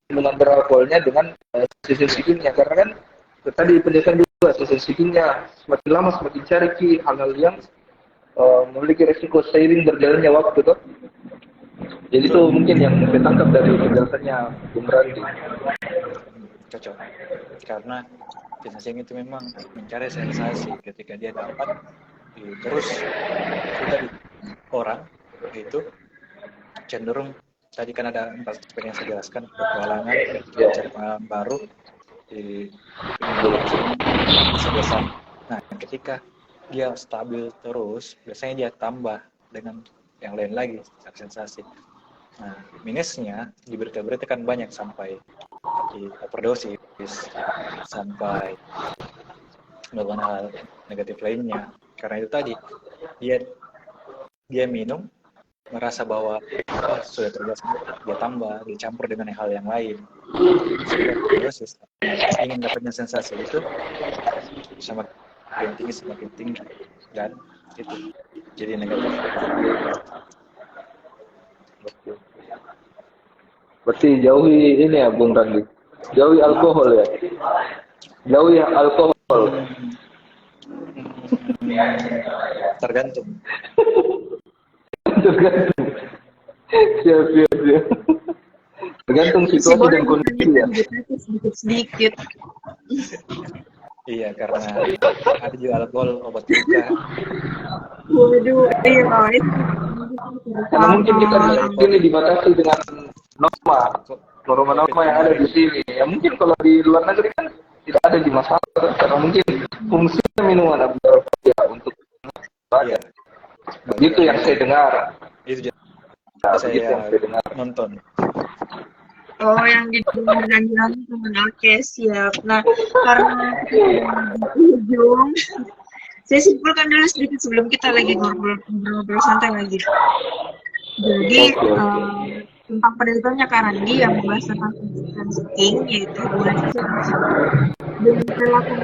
minuman beralkoholnya dengan sensation seekingnya. Karena kan tadi penjelasan juga sensation seekingnya semakin lama semakin cari hal-hal yang memiliki resiko seiring berjalannya waktu tuh. Jadi itu mungkin yang saya tangkap dari penjelasannya Bung Randi. Cocok. Karena sensasi itu memang mencari sensasi. Ketika dia dapat, terus kita orang itu cenderung, tadi kan ada 4 aspek yang saya jelaskan, petualangan, mencari pengalaman baru, di kebiasaan. Nah, ketika dia stabil terus, biasanya dia tambah dengan yang lain lagi, sensasi. Nah, minusnya di berita-berita kan banyak sampai di overdosis, sampai melakukan hal negatif lainnya. Karena itu tadi dia minum, merasa bahwa sudah terbiasa, dia tambah, dicampur dengan hal yang lain. Sudah overdosis. Ingin dapatnya sensasi itu semakin tinggi, dan itu jadi negatif. Berarti jauhi ini ya Bung Randi, jauhi alkohol ya, jauhi alkohol. Tergantung. Siap. Tergantung situasi dan kondisi ya. Sedikit. Iya, karena ada juga alkohol obat juga. Waduh, iya Pak. Karena mungkin kita ini dibatasi dengan norma yang ada di sini. Ya mungkin kalau di luar negeri kan tidak ada di masyarakat, karena mungkin fungsinya minuman ya untuk ya. Begitu yang saya dengar. Itu saya dengar. Nonton. Oh, yang didengar dan bilang teman. Oke, siap. Nah, karena di ujung, saya simpulkan dulu sedikit sebelum kita lagi ngobrol santai lagi. Jadi, tentang penelitiannya Kak Randi yang membahas tentang sensation seeking, yaitu hubungan sosial dengan perilaku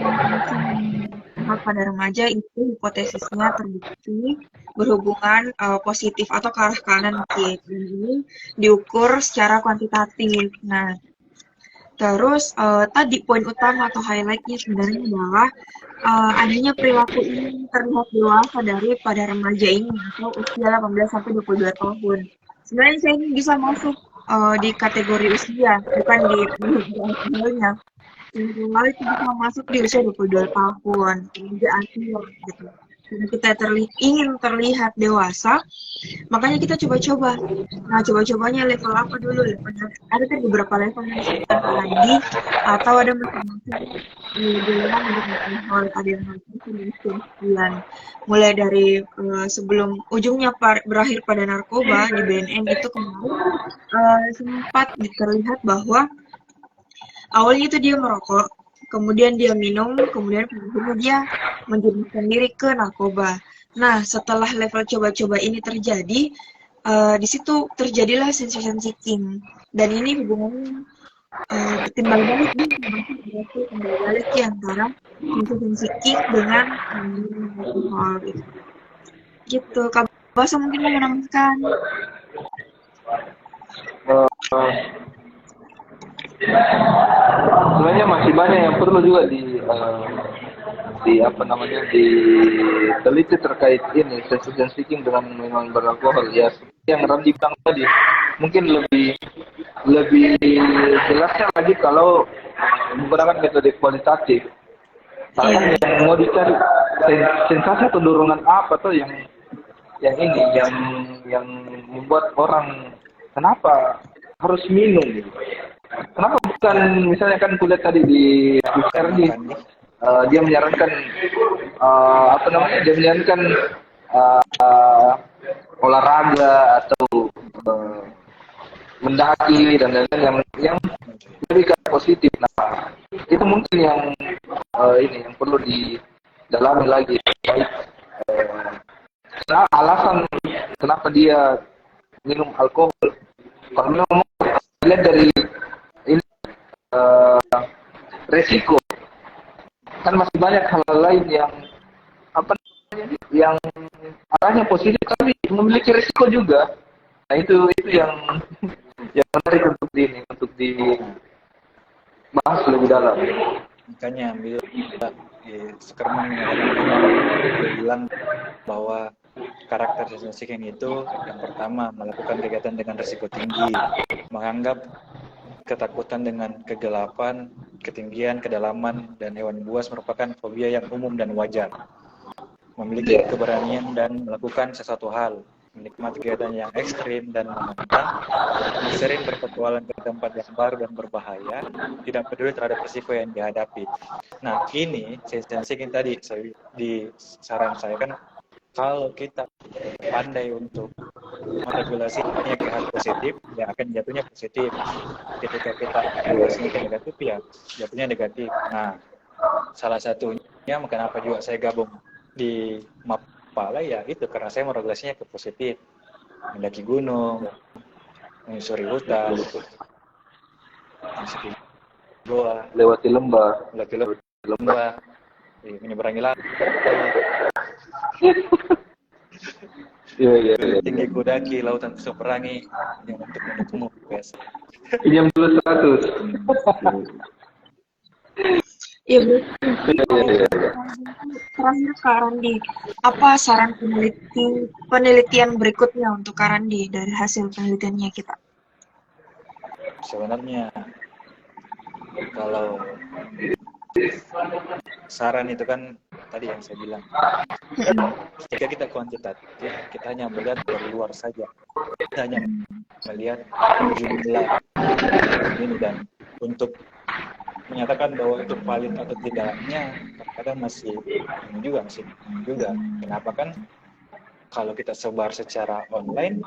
terlihat pada remaja itu hipotesisnya terbukti berhubungan positif atau ke arah kanan dan ini diukur secara kuantitatif. Nah, terus tadi poin utama atau highlightnya sebenarnya adalah adanya perilaku ini terlihat dewasa pada remaja ini atau usia 18 sampai 22 tahun. Sebenarnya saya ini bisa masuk di kategori usia, bukan di usianya. Minimal itu bisa masuk di usia 22 tahun, remaja akhir gitu. Karena kita ingin terlihat dewasa, makanya kita coba-coba. Nah, coba-cobanya level apa dulu? Ada kan beberapa level yang disebutkan tadi, atau ada masing-masing bilangan untuk ada yang sekian. Mulai dari sebelum ujungnya berakhir pada narkoba di BNN itu kemarin sempat terlihat bahwa awalnya itu dia merokok, kemudian dia minum, kemudian akhirnya dia menjerumuskan diri ke narkoba. Nah, setelah level coba-coba ini terjadi, di situ terjadilah sensation seeking. Dan ini hubungannya timbal balik antara sensation seeking dengan alkohol gitu. Kak Basa mungkin mau menambahkan? Sebenarnya masih banyak yang perlu juga diteliti terkait ini sensation seeking dengan minuman beralkohol ya. Yang Randy bilang tadi mungkin lebih jelasnya lagi kalau menggunakan metode kualitatif. Karena yang mau dicari sensasi atau dorongan apa tuh yang membuat orang kenapa harus minum gitu. Kenapa bukan misalnya kan kulihat tadi di Twitter dia menyarankan dia menyarankan olahraga atau mendaki dan lain-lain yang lebih positif. Nah, itu mungkin yang yang perlu didalami lagi. Alasan kenapa dia minum alkohol? Kalau memang lihat dari ini resiko, kan masih banyak hal lain yang arahnya positif tapi memiliki resiko juga. Nah itu yang menarik untuk dibahas lebih dalam. Makanya Zuckerman bilang bahwa karakter sensation seeking itu yang pertama melakukan kegiatan dengan risiko tinggi, menganggap ketakutan dengan kegelapan, ketinggian, kedalaman, dan hewan buas merupakan fobia yang umum dan wajar. Memiliki keberanian dan melakukan sesuatu hal, menikmati kegiatan yang ekstrim dan menantang, sering berpetualang ke tempat yang baru dan berbahaya, tidak peduli terhadap risiko yang dihadapi. Nah, ini sensation seeking tadi di saran saya kan kalau kita pandai untuk meregulasinya ke hal positif, ya akan jatuhnya positif. Ketika kita regulasinya ke negatif, ya jatuhnya negatif. Nah, salah satunya kenapa juga saya gabung di Mapala ya itu karena saya meregulasinya ke positif. Mendaki gunung, menyusuri hutan, menyusuri goa, lewati lembah, menyeberangi laut. Iya. Tinggi kudaki lautan seberangi yang untuk mendukungmu guys. Pinjam dulu 100. Iya betul. Terakhir Kak Randi, apa saran penelitian berikutnya untuk Kak Randi dari hasil penelitiannya kita? Sebenarnya kalau saran itu kan tadi yang saya bilang, jika kita kuantitatif, kita hanya melihat dari luar saja, kita hanya melihat jumlah ini, dan untuk menyatakan bahwa itu valid atau tidaknya kadang masih bingung juga. Kenapa kan kalau kita sebar secara online,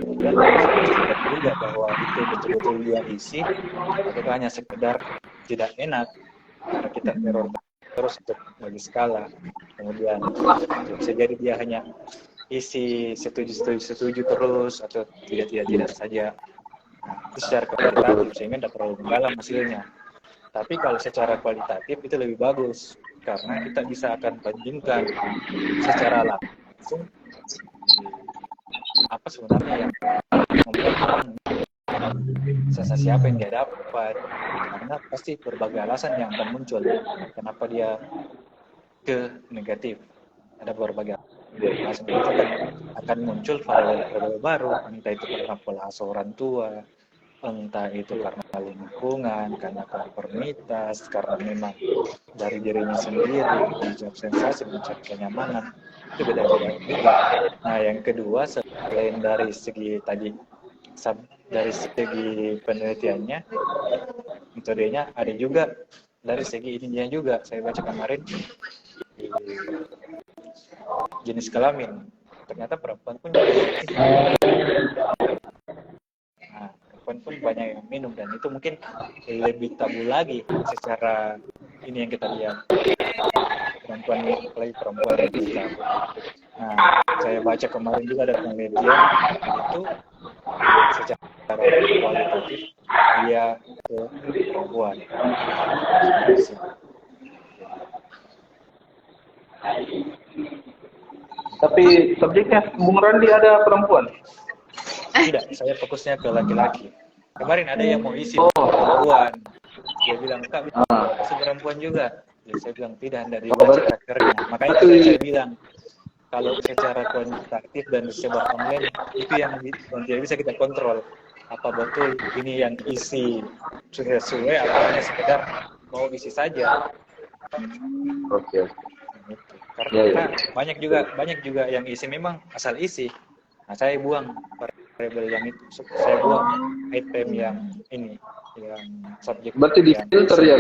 kemudian kita juga bahwa itu betul-betul dia isi, atau hanya sekedar tidak enak karena kita teror terus untuk bagi skala, kemudian bisa jadi dia hanya isi setuju terus atau tidak saja. Itu secara kualitatif sehingga tidak terlalu mendalam hasilnya. Tapi kalau secara kualitatif itu lebih bagus karena kita bisa akan bandingkan secara langsung apa sebenarnya yang membuat orang sensasi apa yang dia dapat, karena pasti berbagai alasan yang akan muncul kenapa dia ke negatif. Ada berbagai alasan itu akan muncul variabel baru, entah itu karena pola asuh orang tua, entah itu karena lingkungan, karena konformitas, karena memang dari dirinya sendiri mencari sensasi, mencari kenyamanan, itu beda-beda juga. Nah, yang kedua selain dari segi tadi, dari segi penelitiannya, metodenya, ada juga dari segi ininya juga. Saya baca kemarin di jenis kelamin, ternyata perempuan pun perempuan pun banyak yang minum, dan itu mungkin lebih tabu lagi secara ini yang kita lihat, perempuan apalagi perempuan itu tabu. Nah, saya baca kemarin juga ada penelitian itu secara kualitatif dia ke perempuan. Tapi subjeknya Bung Randi ada perempuan? Tidak, saya fokusnya ke laki-laki. Kemarin ada yang mau isi perempuan, dia bilang Kak, si perempuan juga. Jadi saya bilang tidak, dari karakternya. Makanya itu saya bilang kalau secara kuantitatif dan sebar online itu yang tidak bisa kita kontrol. Apa betul ini yang isi sesuai atau hanya sekedar mau isi saja? Oke. Karena banyak juga yang isi memang asal isi. Nah, saya buang variabel yang itu, saya buang item yang ini, yang subjek. Berarti di filter ya,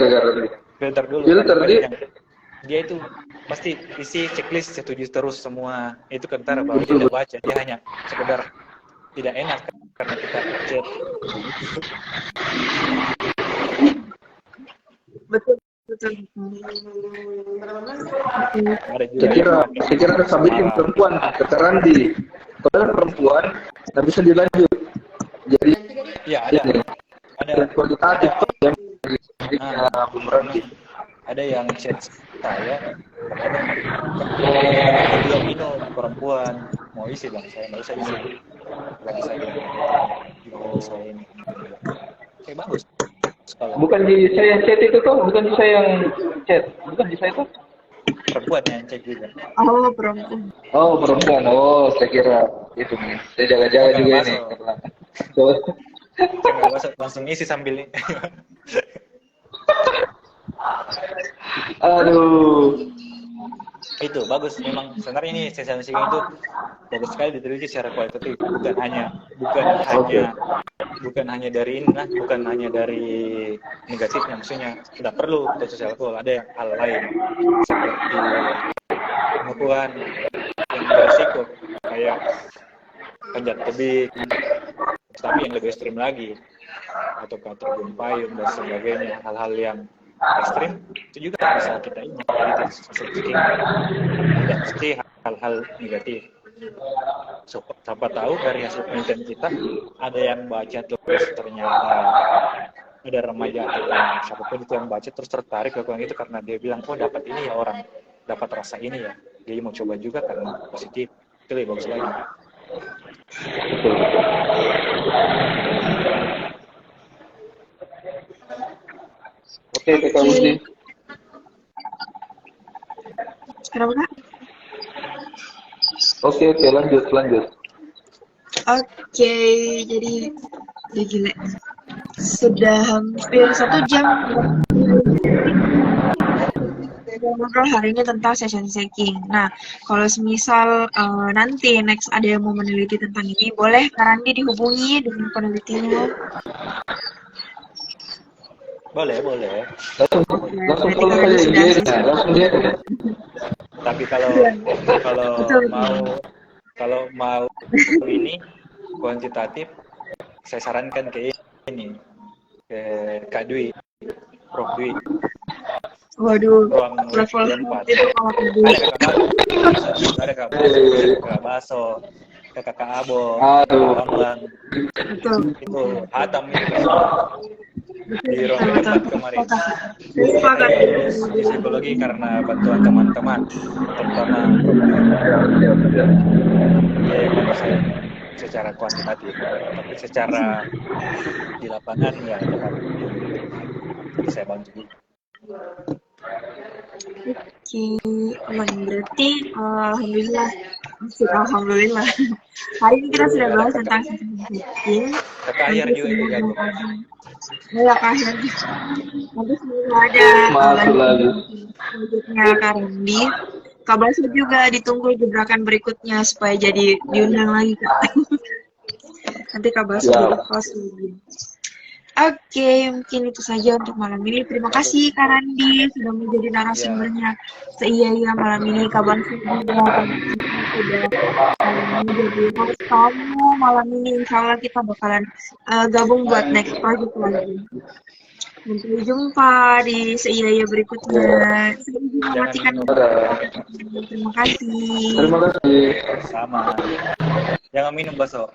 filter dulu. Filter dia itu pasti isi checklist setuju terus semua itu kentara baru kita baca. Dia hanya sekedar tidak enak karena kita chat. Betul. Saya kira subjeknya perempuan, kata Randi. Kalau perempuan nggak bisa dilanjut. Jadi ya ada kualitatif yang Bung Randi. Ada yang chat saya, dia minum perempuan mau isi bang, saya nggak usah isi, bang saya bisa ini. Oke, bagus. Bukan di saya yang chat itu tuh, bukan di saya yang chat, bukan di saya itu. Perempuan yang chat juga. Oh, perempuan. Oh, perempuan. Oh, saya kira itu nih. Saya jaga-jaga juga ini. Saya langsung isi sambil ini. Aduh. Itu bagus memang, sebenarnya ini sensasi itu bagus sekali diteliti secara kualitatif, bukan hanya dari ini, bukan hanya dari negatifnya, maksudnya tidak perlu untuk sosial alkohol, ada yang hal lain seperti pengakuan yang berisiko kayak panjat tebing, tapi yang lebih ekstrim lagi, atau terjun payung dan sebagainya, hal-hal yang ekstrim itu juga bisa kita ini tidak mesti hal-hal negatif. Siapa tahu dari hasil penelitian kita ada yang baca terus ternyata ada remaja atau siapapun itu yang baca terus tertarik lakukan itu karena dia bilang dapat ini ya, orang dapat rasa ini ya, dia mau coba juga karena positif, itu lebih bagus lagi. Oke, Kak Budi. Kenapa, Kak? Oke, lanjut. Oke, jadi gila. Sudah hampir 1 jam ngobrol hari ini tentang session seeking. Nah, kalau semisal nanti next ada yang mau meneliti tentang ini, boleh Kak Randi dihubungi dengan penelitinya. Boleh. Langsung dia. Tapi kalau mau ini kuantitatif, saya sarankan ke ini, ke Kak Dwi, Prof Dwi. Waduh, level 4. Ada Kak Baso, Kakak Abo, Kak Bambang. Itu Hatam itu. di ruang debat kemarin. Saya sepakat. Di psikologi karena bantuan teman-teman, terutama dia yang bantu saya secara kuantitatif, tapi secara di lapangan ya Tuhan saya bantu juga. Oke, berarti alhamdulillah. Hari ini kita sudah bahas tentang sistem. Kakak Ahyar juga ikut jago. Ya, Kak Ahyar. Nanti semoga ada selanjutnya Kak Randy. Kak Basu juga ditunggu gebrakan berikutnya supaya jadi diundang lagi, Kak. Nanti Kak Basu jadi host lagi. Oke, mungkin itu saja untuk malam ini. Terima kasih Kak Randi sudah menjadi narasumbernya seia-ia malam ini. Kak Basu juga sudah menjadi host kamu malam ini. Insya Allah kita bakalan gabung buat next project lagi. Sampai jumpa di seia-ia berikutnya. Saya mematikan. Terima kasih. Terima kasih. Sama. Jangan minum bakso.